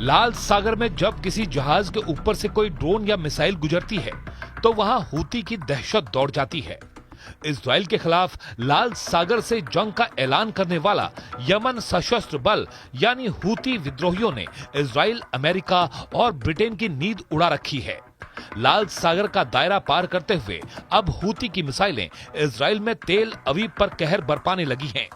लाल सागर में जब किसी जहाज के ऊपर से कोई ड्रोन या मिसाइल गुजरती है तो वहां हूती की दहशत दौड़ जाती है। इजराइल के खिलाफ लाल सागर से जंग का ऐलान करने वाला यमन सशस्त्र बल यानी हूती विद्रोहियों ने इजराइल, अमेरिका और ब्रिटेन की नींद उड़ा रखी है। लाल सागर का दायरा पार करते हुए अब हूती की मिसाइलें इजराइल में तेल अवीव पर कहर बरपाने लगी हैं।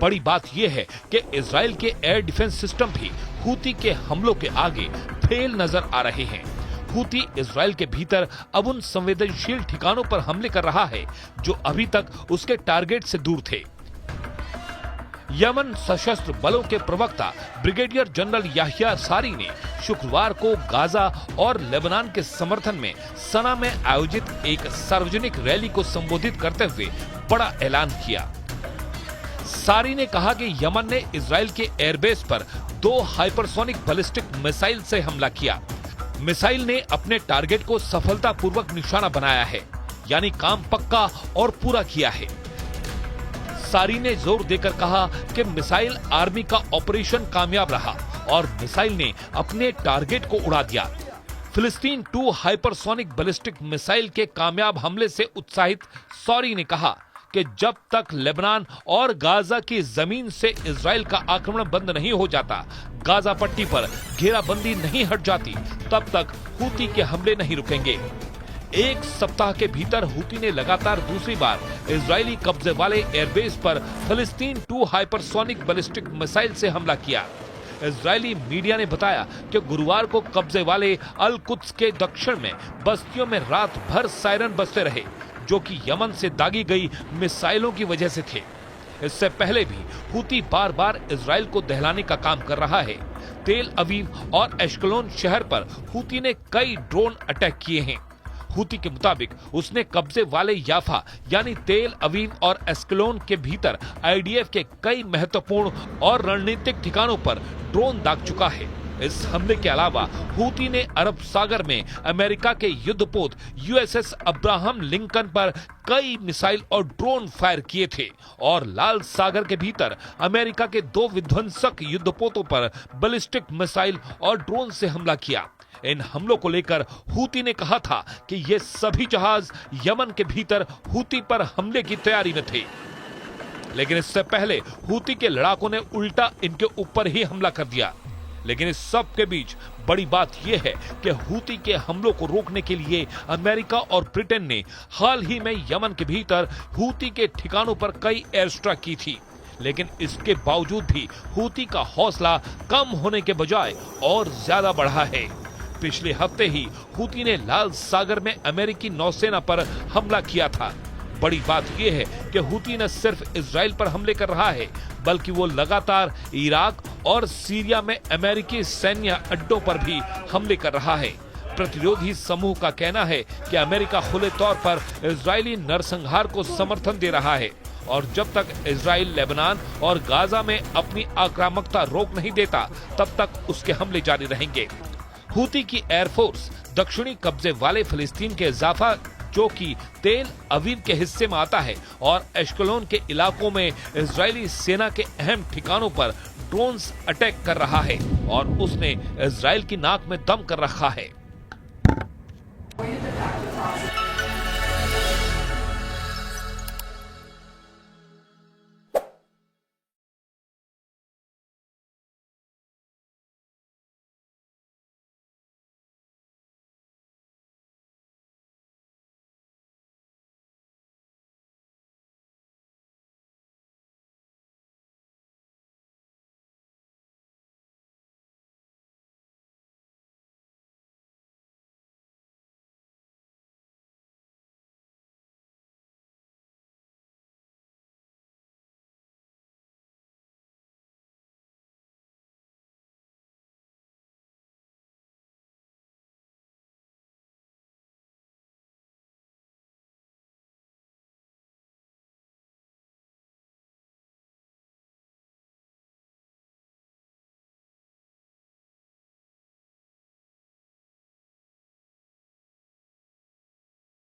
बड़ी बात यह है कि इजराइल के एयर डिफेंस सिस्टम भी हूती के हमलों के आगे फेल नजर आ रहे हैं। हूती इजराइल के भीतर अब उन संवेदनशील ठिकानों पर हमले कर रहा है जो अभी तक उसके टारगेट से दूर थे। यमन सशस्त्र बलों के प्रवक्ता ब्रिगेडियर जनरल याहिया सारी ने शुक्रवार को गाजा और लेबनान के समर्थन में सना में आयोजित एक सार्वजनिक रैली को संबोधित करते हुए बड़ा ऐलान किया। सारी ने कहा कि यमन ने इजराइल के एयरबेस पर 2 हाइपरसोनिक बैलिस्टिक मिसाइल से हमला किया। मिसाइल ने अपने टारगेट को सफलतापूर्वक निशाना बनाया है, यानी काम पक्का और पूरा किया है। सारी ने जोर देकर कहा कि मिसाइल आर्मी का ऑपरेशन कामयाब रहा और मिसाइल ने अपने टारगेट को उड़ा दिया। फिलिस्तीन 2 हाइपरसोनिक बैलिस्टिक मिसाइल के कामयाब हमले से उत्साहित सारी ने कहा कि जब तक लेबनान और गाजा की जमीन से इजराइल का आक्रमण बंद नहीं हो जाता, गाजा पट्टी पर घेराबंदी नहीं हट जाती, तब तक हूती के हमले नहीं रुकेंगे। एक सप्ताह के भीतर हूती ने लगातार दूसरी बार इजरायली कब्जे वाले एयरबेस पर फिलिस्तीन 2 हाइपरसोनिक बैलिस्टिक मिसाइल से हमला किया। इजरायली मीडिया ने बताया कि गुरुवार को कब्जे वाले अल कुद्स के दक्षिण में बस्तियों में रात भर सायरन बजते रहे, जो कि यमन से दागी गई मिसाइलों की वजह से थे। इससे पहले भी हूती बार बार इजराइल को दहलाने का काम कर रहा है। तेल अवीव और एश्कलोन शहर पर हूती ने कई ड्रोन अटैक किए हैं। हूती के मुताबिक उसने कब्जे वाले याफा यानी तेल अवीव और एश्कलोन के भीतर आईडीएफ के कई महत्वपूर्ण और रणनीतिक ठिकानों पर ड्रोन दाग चुका है। इस हमले के अलावा हूती ने अरब सागर में अमेरिका के युद्धपोत यूएसएस अब्राहम लिंकन पर कई मिसाइल और ड्रोन फायर किए थे और लाल सागर के भीतर अमेरिका के 2 विध्वंसक युद्धपोतों पर बैलिस्टिक मिसाइल और ड्रोन से हमला किया। इन हमलों को लेकर हूती ने कहा था कि ये सभी जहाज यमन के भीतर हूती पर हमले की तैयारी में थे, लेकिन इससे पहले हूती के लड़ाकों ने उल्टा इनके ऊपर ही हमला कर दिया। लेकिन इस सब के बीच बड़ी बात यह है कि हूती के हमलों को रोकने के लिए अमेरिका और ब्रिटेन ने हाल ही में यमन के भीतर हूती के ठिकानों पर कई एयर स्ट्राइक की थी, लेकिन इसके बावजूद भी हूती का हौसला कम होने के बजाय और ज्यादा बढ़ा है। पिछले हफ्ते ही हूती ने लाल सागर में अमेरिकी नौसेना पर हमला किया था। बड़ी बात यह है कि हूती न सिर्फ इजराइल पर हमले कर रहा है, बल्कि वो लगातार इराक और सीरिया में अमेरिकी सैन्य अड्डों पर भी हमले कर रहा है। प्रतिरोधी समूह का कहना है कि अमेरिका खुले तौर पर इजरायली नरसंहार को समर्थन दे रहा है और जब तक इजराइल लेबनान और गाजा में अपनी आक्रामकता रोक नहीं देता, तब तक उसके हमले जारी रहेंगे। हूती की एयरफोर्स दक्षिणी कब्जे वाले फिलिस्तीन के जाफा, जो कि तेल अवीव के हिस्से में आता है, और एश्कलोन के इलाकों में इजरायली सेना के अहम ठिकानों पर ड्रोन्स अटैक कर रहा है और उसने इजराइल की नाक में दम कर रखा है।